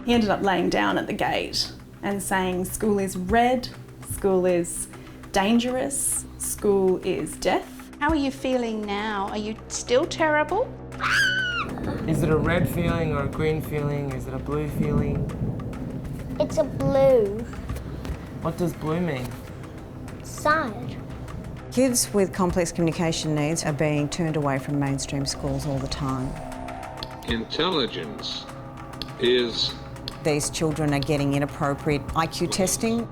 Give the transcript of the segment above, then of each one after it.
He ended up laying down at the gate and saying school is red, school is dangerous, school is death. How are you feeling now? Are you still terrible? Is it a red feeling or a green feeling? Is it a blue feeling? It's a blue. What does blue mean? Sad. Kids with complex communication needs are being turned away from mainstream schools all the time. Intelligence is... These children are getting inappropriate IQ testing.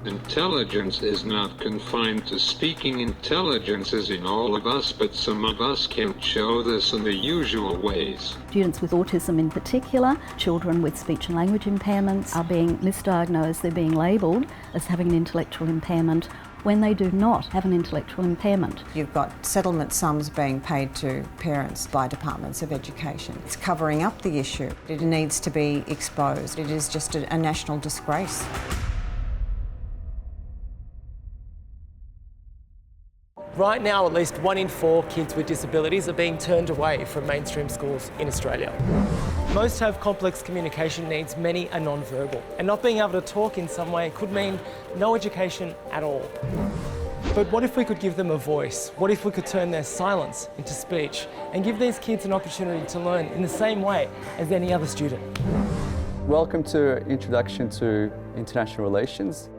Intelligence is not confined to speaking. Intelligence is in all of us, but some of us can't show this in the usual ways. Students with autism in particular, children with speech and language impairments are being misdiagnosed, they're being labelled as having an intellectual impairment when they do not have an intellectual impairment. You've got settlement sums being paid to parents by departments of education. It's covering up the issue. It needs to be exposed. It is just a national disgrace. Right now, at least 1 in 4 kids with disabilities are being turned away from mainstream schools in Australia. Most have complex communication needs, many are non-verbal, and not being able to talk in some way could mean no education at all. But what if we could give them a voice? What if we could turn their silence into speech and give these kids an opportunity to learn in the same way as any other student? Welcome to Introduction to International Relations.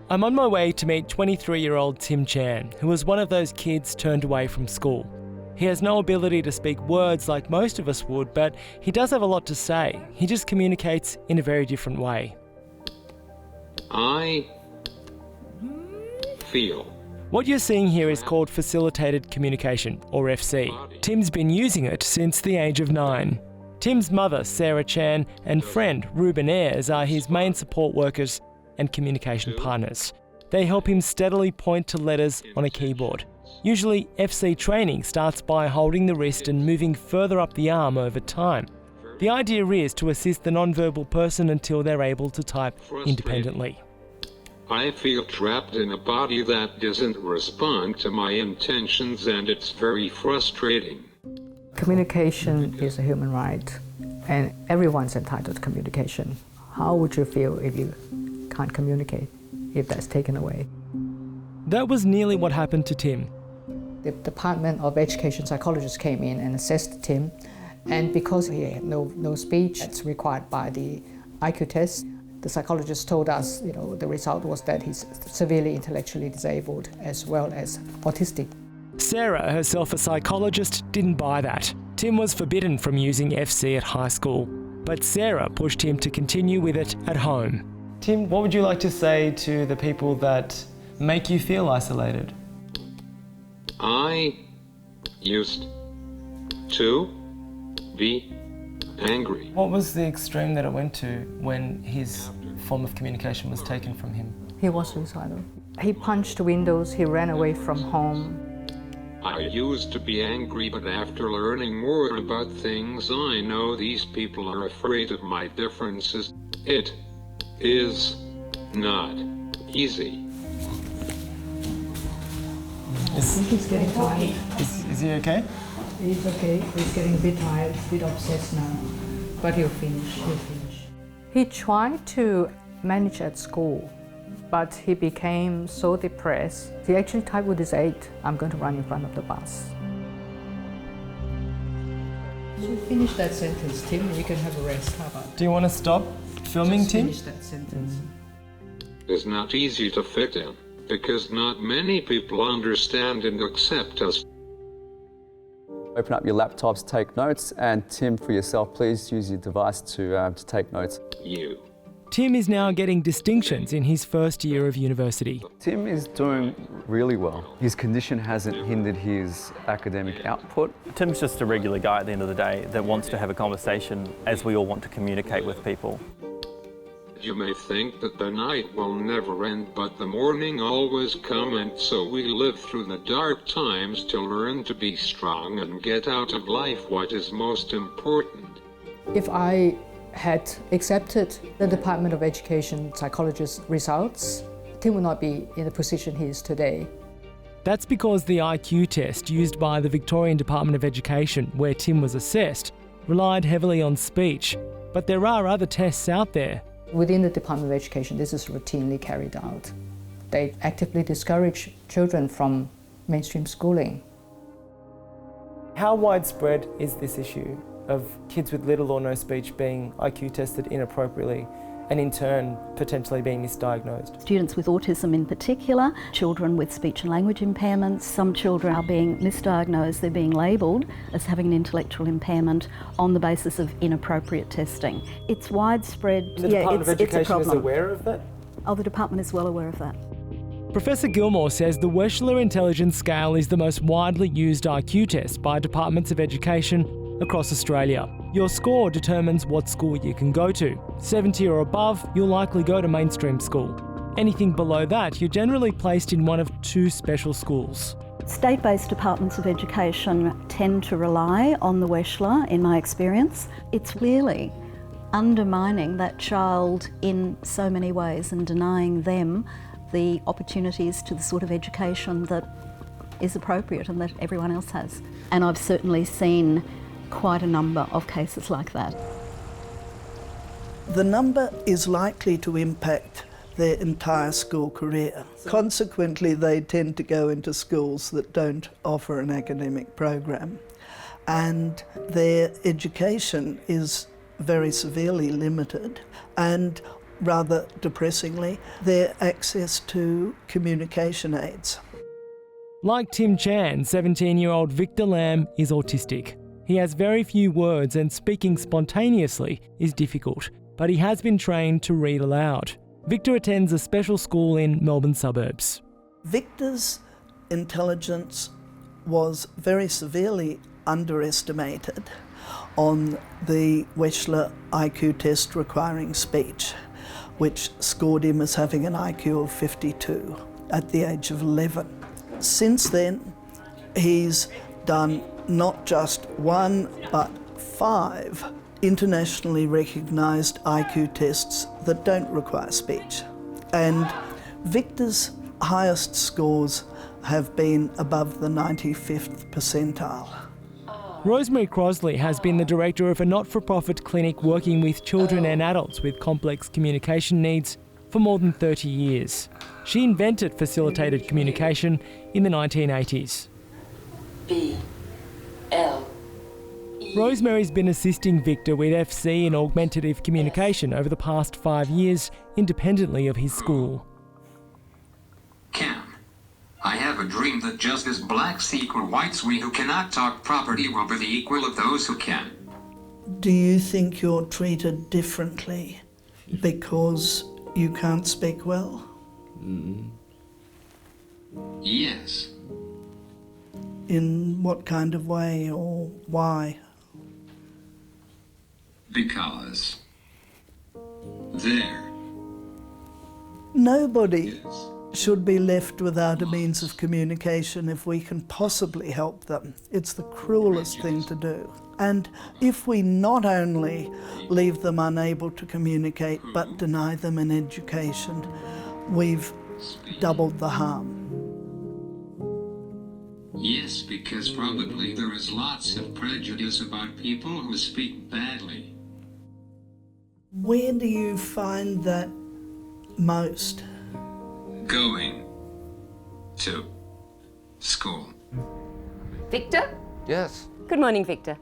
I'm on my way to meet 23-year-old Tim Chan, who was one of those kids turned away from school. He has no ability to speak words like most of us would, but he does have a lot to say. He just communicates in a very different way. I feel. What you're seeing here is called facilitated communication, or FC. Tim's been using it since the age of 9. Tim's mother, Sarah Chan, and friend, Ruben Ayres, are his main support workers and communication partners. They help him steadily point to letters on a keyboard. Usually, FC training starts by holding the wrist and moving further up the arm over time. The idea is to assist the non-verbal person until they're able to type independently. I feel trapped in a body that doesn't respond to my intentions, and it's very frustrating. Communication is a human right, and everyone's entitled to communication. How would you feel if you can't communicate, if that's taken away? That was nearly what happened to Tim. The Department of Education psychologist came in and assessed Tim, and because he had no speech that's required by the IQ test, the psychologist told us, the result was that he's severely intellectually disabled as well as autistic. Sarah, herself a psychologist, didn't buy that. Tim was forbidden from using FC at high school, but Sarah pushed him to continue with it at home. Tim, what would you like to say to the people that make you feel isolated? I used to be angry. What was the extreme that it went to when his form of communication was taken from him? He was suicidal. He punched windows, he ran away from home. I used to be angry, but after learning more about things, I know these people are afraid of my differences. It is not easy. He's getting tired. Is he okay? He's okay. He's getting a bit tired, a bit obsessed now. But he'll finish. He tried to manage at school, but he became so depressed. He actually typed with his 8, I'm going to run in front of the bus. So finish that sentence, Tim. You can have a rest. How about? Do you want to stop filming, Tim? Finish that sentence. It's not easy to fit in, because not many people understand and accept us. Open up your laptops, take notes, and Tim, for yourself, please use your device to take notes. Tim is now getting distinctions in his first year of university. Tim is doing really well. His condition hasn't hindered his academic output. Tim's just a regular guy at the end of the day that wants to have a conversation, as we all want to communicate with people. You may think that the night will never end, but the morning always comes, and so we live through the dark times to learn to be strong and get out of life what is most important. If I had accepted the Department of Education psychologist's results, Tim would not be in the position he is today. That's because the IQ test used by the Victorian Department of Education, where Tim was assessed, relied heavily on speech. But there are other tests out there. Within the Department of Education, this is routinely carried out. They actively discourage children from mainstream schooling. How widespread is this issue of kids with little or no speech being IQ tested inappropriately and in turn potentially being misdiagnosed? Students with autism in particular, children with speech and language impairments, some children are being misdiagnosed, they're being labelled as having an intellectual impairment on the basis of inappropriate testing. It's widespread. The Department of Education it's a problem. is aware of that? Oh, the department is well aware of that. Professor Gilmore says the Wechsler Intelligence Scale is the most widely used IQ test by departments of education across Australia. Your score determines what school you can go to. 70 or above, you'll likely go to mainstream school. Anything below that, you're generally placed in one of two special schools. State-based departments of education tend to rely on the Wechsler, in my experience. It's really undermining that child in so many ways and denying them the opportunities to the sort of education that is appropriate and that everyone else has. And I've certainly seen quite a number of cases like that. The number is likely to impact their entire school career. Consequently, they tend to go into schools that don't offer an academic program, and their education is very severely limited, and rather depressingly, their access to communication aids. Like Tim Chan, 17-year-old Victor Lam is autistic. He has very few words and speaking spontaneously is difficult, but he has been trained to read aloud. Victor attends a special school in Melbourne suburbs. Victor's intelligence was very severely underestimated on the Wechsler IQ test requiring speech, which scored him as having an IQ of 52 at the age of 11. Since then, he's done not just one, but 5 internationally recognised IQ tests that don't require speech. And Victor's highest scores have been above the 95th percentile. Rosemary Crosley has been the director of a not-for-profit clinic working with children and adults with complex communication needs for more than 30 years. She invented facilitated communication in the 1980s. Rosemary's been assisting Victor with FC and augmentative communication over the past 5 years, independently of his school. Cam, I have a dream that just as blacks equal whites, we who cannot talk property will be the equal of those who can. Do you think you're treated differently because you can't speak well? Yes. In what kind of way or why? Because there. Nobody should be left without a means of communication if we can possibly help them. It's the cruelest thing to do. And if we not only leave them unable to communicate but deny them an education, we've doubled the harm. Yes, because probably there is lots of prejudice about people who speak badly. Where do you find that most? Going to school. Victor? Yes. Good morning, Victor.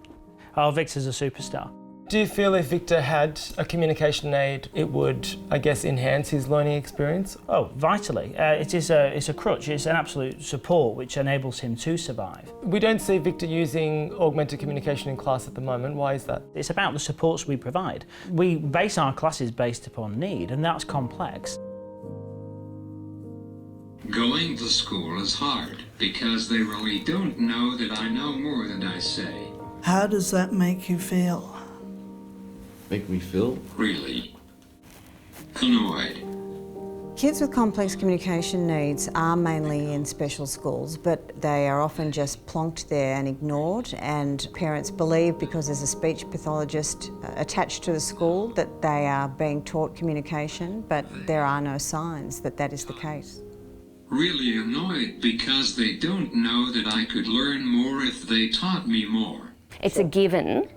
Oh, Victor's a superstar. Do you feel if Victor had a communication aid, it would, I guess, enhance his learning experience? Oh, vitally. It's a crutch. It's an absolute support which enables him to survive. We don't see Victor using augmented communication in class at the moment. Why is that? It's about the supports we provide. We base our classes based upon need, and that's complex. Going to school is hard because they really don't know that I know more than I say. How does that make you feel? Make me feel? Really annoyed. Kids with complex communication needs are mainly in special schools, but they are often just plonked there and ignored, and parents believe because there's a speech pathologist attached to the school that they are being taught communication, but there are no signs that that is the case. Really annoyed because they don't know that I could learn more if they taught me more. It's a given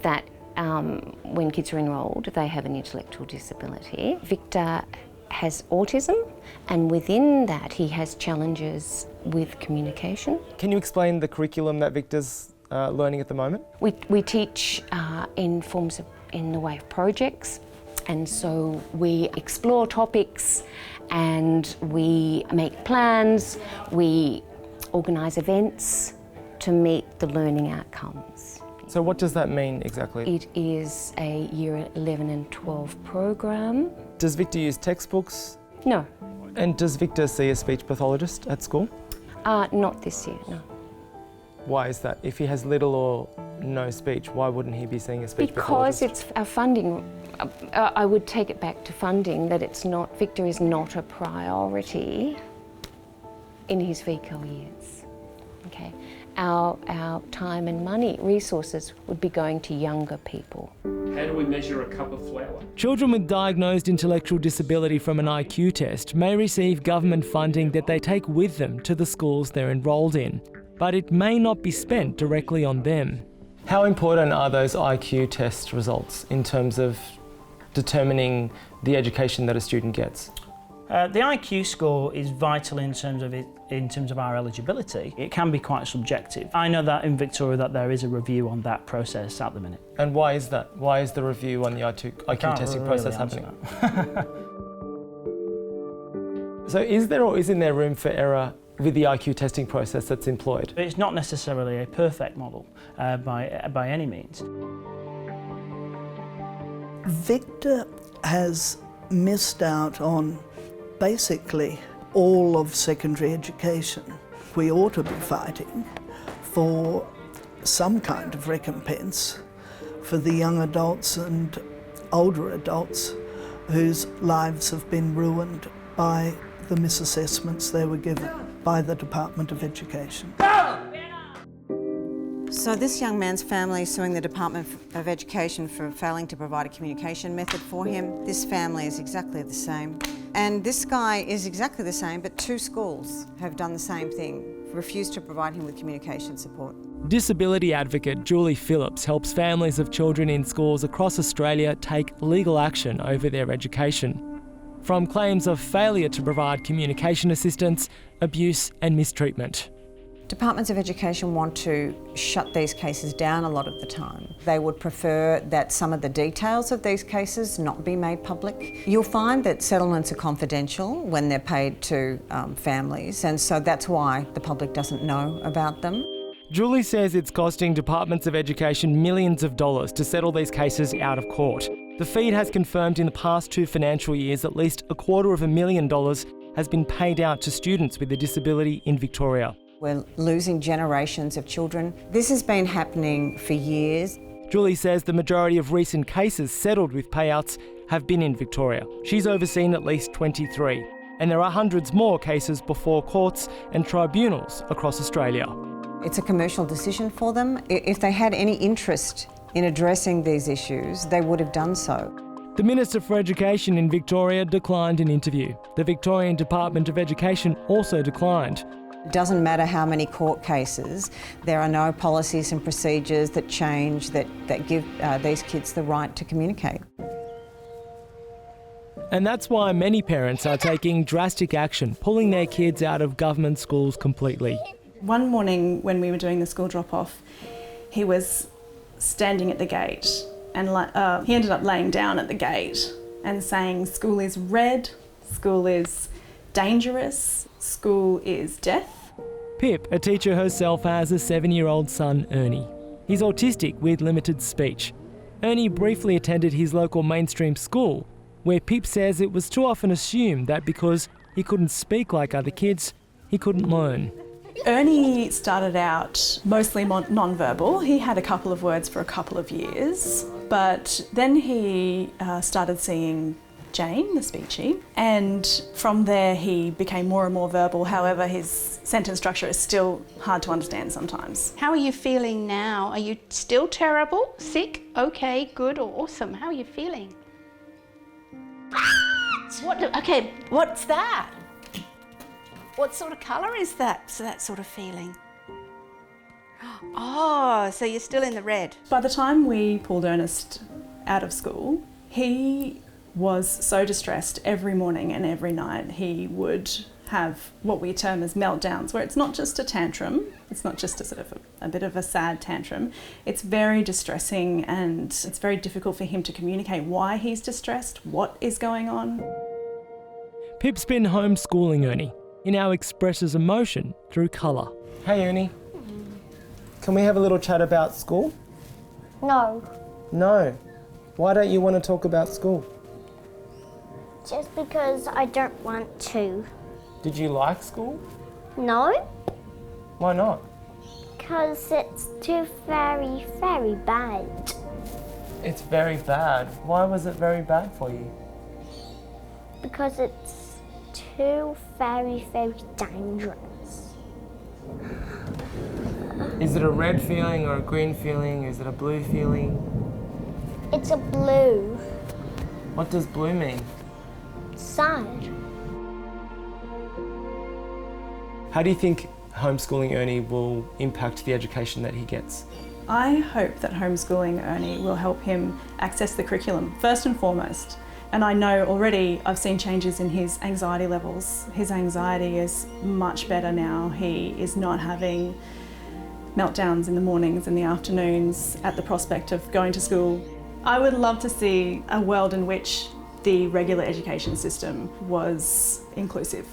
that when kids are enrolled, they have an intellectual disability. Victor has autism, and within that he has challenges with communication. Can you explain the curriculum that Victor's learning at the moment? We teach in the way of projects, and so we explore topics and we make plans, we organise events to meet the learning outcomes. So what does that mean exactly? It is a year 11 and 12 program. Does Victor use textbooks? No. And does Victor see a speech pathologist at school? Not this year, no. Why is that? If he has little or no speech, why wouldn't he be seeing a speech pathologist? Because it's our funding. I would take it back to funding, that Victor is not a priority in his VCAL years. Okay. Our time and money, resources would be going to younger people. How do we measure a cup of flour? Children with diagnosed intellectual disability from an IQ test may receive government funding that they take with them to the schools they're enrolled in, but it may not be spent directly on them. How important are those IQ test results in terms of determining the education that a student gets? The IQ score is vital in terms of our eligibility. It can be quite subjective. I know that in Victoria that there is a review on that process at the minute. And why is that? Why is the review on the IQ testing process happening? So is there or isn't there room for error with the IQ testing process that's employed? It's not necessarily a perfect model by any means. Victor has missed out on basically all of secondary education. We ought to be fighting for some kind of recompense for the young adults and older adults whose lives have been ruined by the misassessments they were given by the Department of Education. So this young man's family is suing the Department of Education for failing to provide a communication method for him. This family is exactly the same. And this guy is exactly the same, but 2 schools have done the same thing, refused to provide him with communication support. Disability advocate Julie Phillips helps families of children in schools across Australia take legal action over their education. From claims of failure to provide communication assistance, abuse and mistreatment. Departments of Education want to shut these cases down a lot of the time. They would prefer that some of the details of these cases not be made public. You'll find that settlements are confidential when they're paid to families, and so that's why the public doesn't know about them. Julie says it's costing Departments of Education millions of dollars to settle these cases out of court. The Feed has confirmed in the past 2 financial years at least $250,000 has been paid out to students with a disability in Victoria. We're losing generations of children. This has been happening for years. Julie says the majority of recent cases settled with payouts have been in Victoria. She's overseen at least 23, and there are hundreds more cases before courts and tribunals across Australia. It's a commercial decision for them. If they had any interest in addressing these issues, they would have done so. The Minister for Education in Victoria declined an interview. The Victorian Department of Education also declined. It doesn't matter how many court cases, there are no policies and procedures that change that give these kids the right to communicate. And that's why many parents are taking drastic action, pulling their kids out of government schools completely. One morning when we were doing the school drop-off, he was standing at the gate and he ended up laying down at the gate and saying, "School is red, school is dangerous, school is death." Pip, a teacher herself, has a 7-year-old son, Ernie. He's autistic with limited speech. Ernie briefly attended his local mainstream school, where Pip says it was too often assumed that because he couldn't speak like other kids, he couldn't learn. Ernie started out mostly non-verbal. He had a couple of words for a couple of years, but then he started seeing Jane, the speechy, and from there he became more and more verbal. However, his sentence structure is still hard to understand sometimes. How are you feeling now? Are you still terrible, sick, okay, good or awesome? How are you feeling? Okay, what's that? What sort of colour is that? So that sort of feeling. Oh, so you're still in the red. By the time we pulled Ernest out of school, he was so distressed every morning and every night. He would have what we term as meltdowns, where it's not just a tantrum, it's not just a sort of a bit of a sad tantrum. It's very distressing and it's very difficult for him to communicate why he's distressed, what is going on. Pip's been homeschooling Ernie. He now expresses emotion through colour. Hey Ernie, can we have a little chat about school? No. No. Why don't you want to talk about school? Just because I don't want to. Did you like school? No, Why not? because it's too very, very bad. It's very bad. Why was it very bad for you? Because it's too very, very dangerous. Is it a red feeling or a green feeling? Is it a blue feeling? It's a blue. What does blue mean? Sad. How do you think homeschooling Ernie will impact the education that he gets? I hope that homeschooling Ernie will help him access the curriculum, first and foremost. And I know already I've seen changes in his anxiety levels. His anxiety is much better now. He is not having meltdowns in the mornings and the afternoons at the prospect of going to school. I would love to see a world in which the regular education system was inclusive.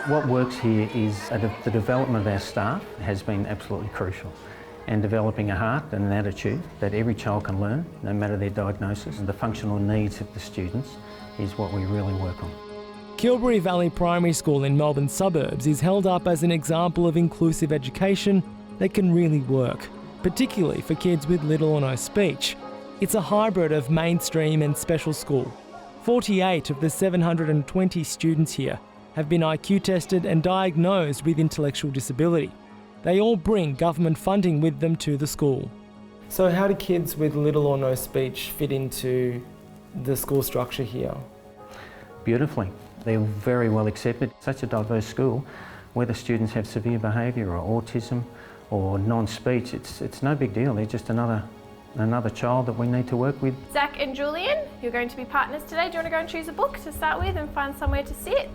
What works here is the development of our staff has been absolutely crucial, and developing a heart and an attitude that every child can learn, no matter their diagnosis, and the functional needs of the students is what we really work on. Kilberry Valley Primary School in Melbourne's suburbs is held up as an example of inclusive education that can really work, particularly for kids with little or no speech. It's a hybrid of mainstream and special school. 48 of the 720 students here have been IQ tested and diagnosed with intellectual disability. They all bring government funding with them to the school. So how do kids with little or no speech fit into the school structure here? Beautifully. They're very well accepted. Such a diverse school, whether students have severe behaviour or autism or non-speech, it's no big deal. They're just another child that we need to work with. Zach and Julian, you're going to be partners today. Do you want to go and choose a book to start with and find somewhere to sit?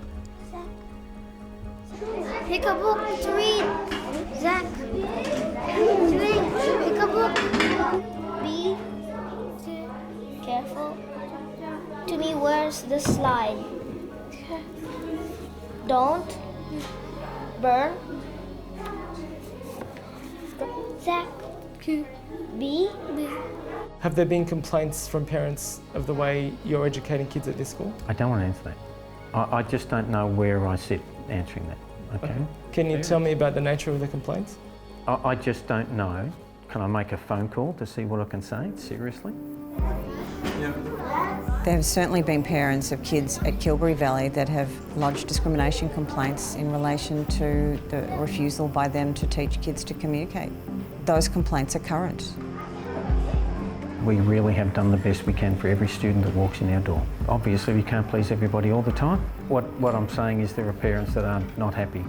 Pick a book to read. Zach. Pick a book. Be careful. To me, where's the slide? Don't burn. Zach. Be. Have there been complaints from parents of the way you're educating kids at this school? I don't want to answer that. I just don't know where I sit answering that. Okay. Can you tell me about the nature of the complaints? I just don't know. Can I make a phone call to see what I can say? Seriously? There have certainly been parents of kids at Kilberry Valley that have lodged discrimination complaints in relation to the refusal by them to teach kids to communicate. Those complaints are current. We really have done the best we can for every student that walks in our door. Obviously, we can't please everybody all the time. What I'm saying is there are parents that are not happy.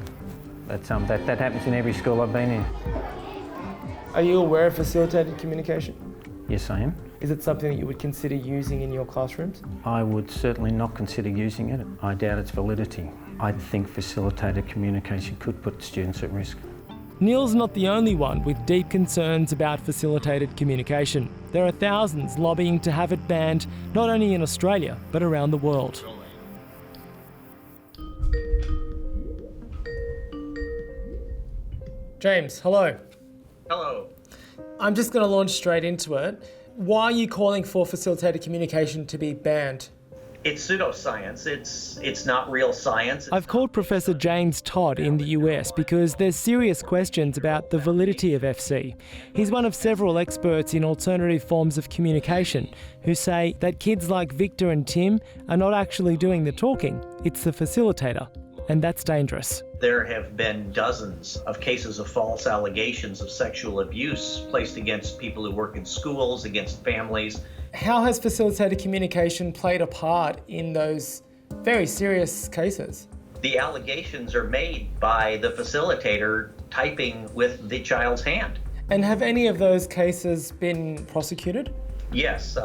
That happens in every school I've been in. Are you aware of facilitated communication? Yes, I am. Is it something that you would consider using in your classrooms? I would certainly not consider using it. I doubt its validity. I think facilitated communication could put students at risk. Neil's not the only one with deep concerns about facilitated communication. There are thousands lobbying to have it banned, not only in Australia, but around the world. James, hello. Hello. I'm just going to launch straight into it. Why are you calling for facilitated communication to be banned? It's pseudoscience. It's not real science. I've called Professor James Todd in the US because there's serious questions about the validity of FC. He's one of several experts in alternative forms of communication who say that kids like Victor and Tim are not actually doing the talking, it's the facilitator, and that's dangerous. There have been dozens of cases of false allegations of sexual abuse placed against people who work in schools, against families. How has facilitated communication played a part in those very serious cases? The allegations are made by the facilitator typing with the child's hand. And have any of those cases been prosecuted? Yes,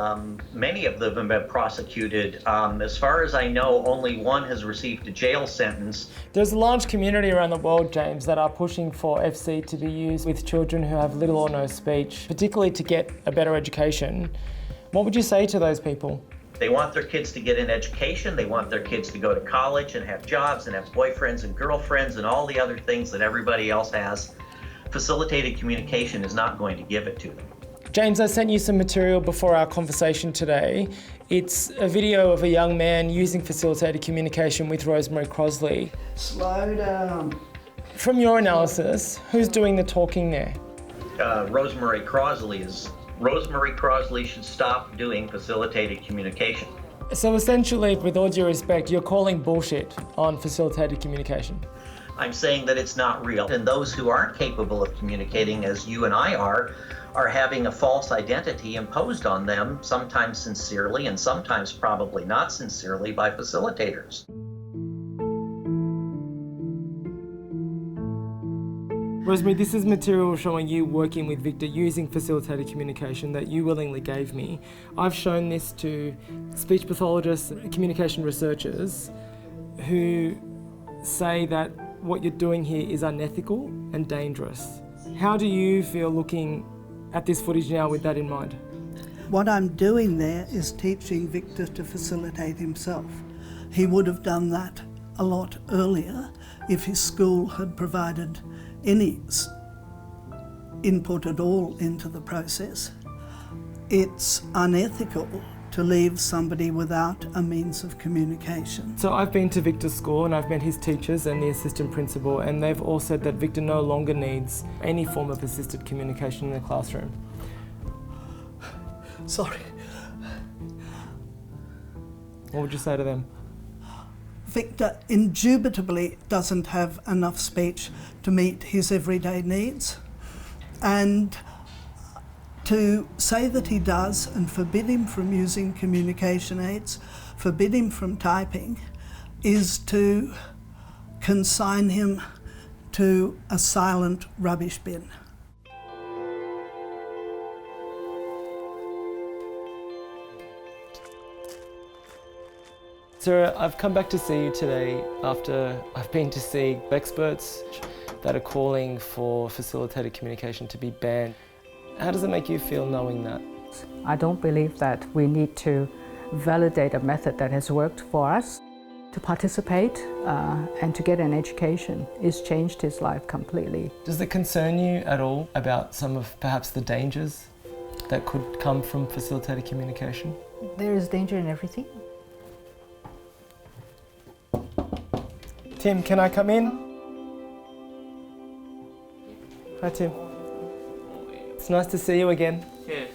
many of them have been prosecuted. As far as I know, only one has received a jail sentence. There's a large community around the world, James, that are pushing for FC to be used with children who have little or no speech, particularly to get a better education. What would you say to those people? They want their kids to get an education, they want their kids to go to college and have jobs and have boyfriends and girlfriends and all the other things that everybody else has. Facilitated communication is not going to give it to them. James, I sent you some material before our conversation today. It's a video of a young man using facilitated communication with Rosemary Crosley. Slow down. From your analysis, who's doing the talking there? Rosemary Crosley is. Rosemary Crosley should stop doing facilitated communication. So essentially, with all due respect, you're calling bullshit on facilitated communication. I'm saying that it's not real. And those who aren't capable of communicating, as you and I are having a false identity imposed on them, sometimes sincerely and sometimes probably not sincerely, by facilitators. Rosemary, this is material showing you working with Victor using facilitated communication that you willingly gave me. I've shown this to speech pathologists and communication researchers who say that what you're doing here is unethical and dangerous. How do you feel looking at this footage now with that in mind? What I'm doing there is teaching Victor to facilitate himself. He would have done that a lot earlier if his school had provided any input at all into the process. It's unethical to leave somebody without a means of communication. So I've been to Victor's school and I've met his teachers and the assistant principal, and they've all said that Victor no longer needs any form of assisted communication in the classroom. Sorry. What would you say to them? Victor indubitably doesn't have enough speech to meet his everyday needs, and to say that he does and forbid him from using communication aids, forbid him from typing, is to consign him to a silent rubbish bin. Sarah, I've come back to see you today after I've been to see experts that are calling for facilitated communication to be banned. How does it make you feel knowing that? I don't believe that we need to validate a method that has worked for us. To participate and to get an education has changed his life completely. Does it concern you at all about some of perhaps the dangers that could come from facilitated communication? There is danger in everything. Tim, can I come in? Hi, Tim. It's nice to see you again. Yeah.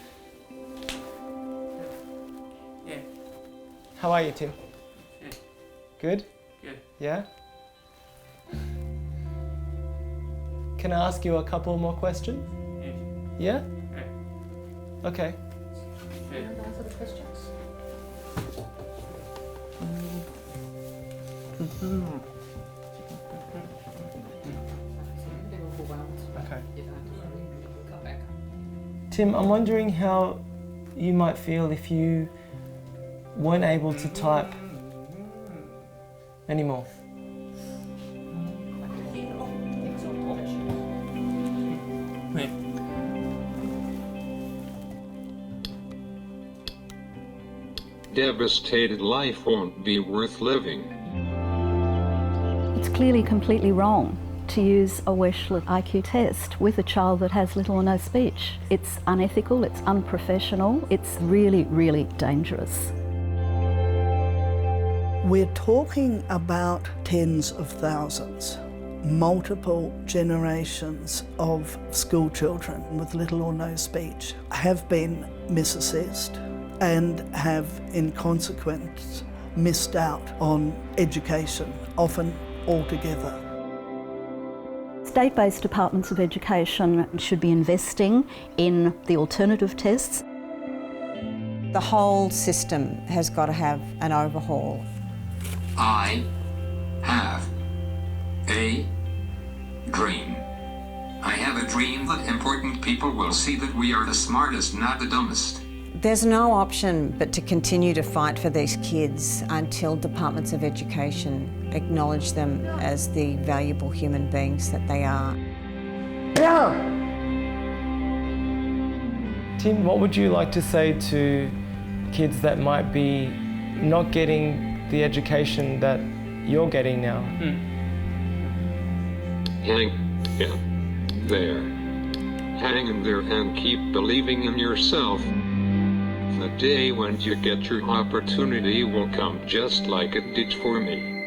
Yeah. How are you, Tim? Yeah. Good? Yeah. Yeah? Can I ask you a couple more questions? Yeah. Yeah? Yeah. Okay. Yeah. Answer the questions. Okay. Tim, I'm wondering how you might feel if you weren't able to type anymore. Devastated life won't be worth living. It's clearly completely wrong to use a Wechsler IQ test with a child that has little or no speech. It's unethical, it's unprofessional, it's really, really dangerous. We're talking about tens of thousands, multiple generations of school children with little or no speech have been misassessed and have, in consequence, missed out on education, often altogether. State-based departments of education should be investing in the alternative tests. The whole system has got to have an overhaul. I have a dream. I have a dream that important people will see that we are the smartest, not the dumbest. There's no option but to continue to fight for these kids until departments of education acknowledge them as the valuable human beings that they are. Tim, what would you like to say to kids that might be not getting the education that you're getting now? Hang there. Hang in there and keep believing in yourself. The day when you get your opportunity will come just like it did for me.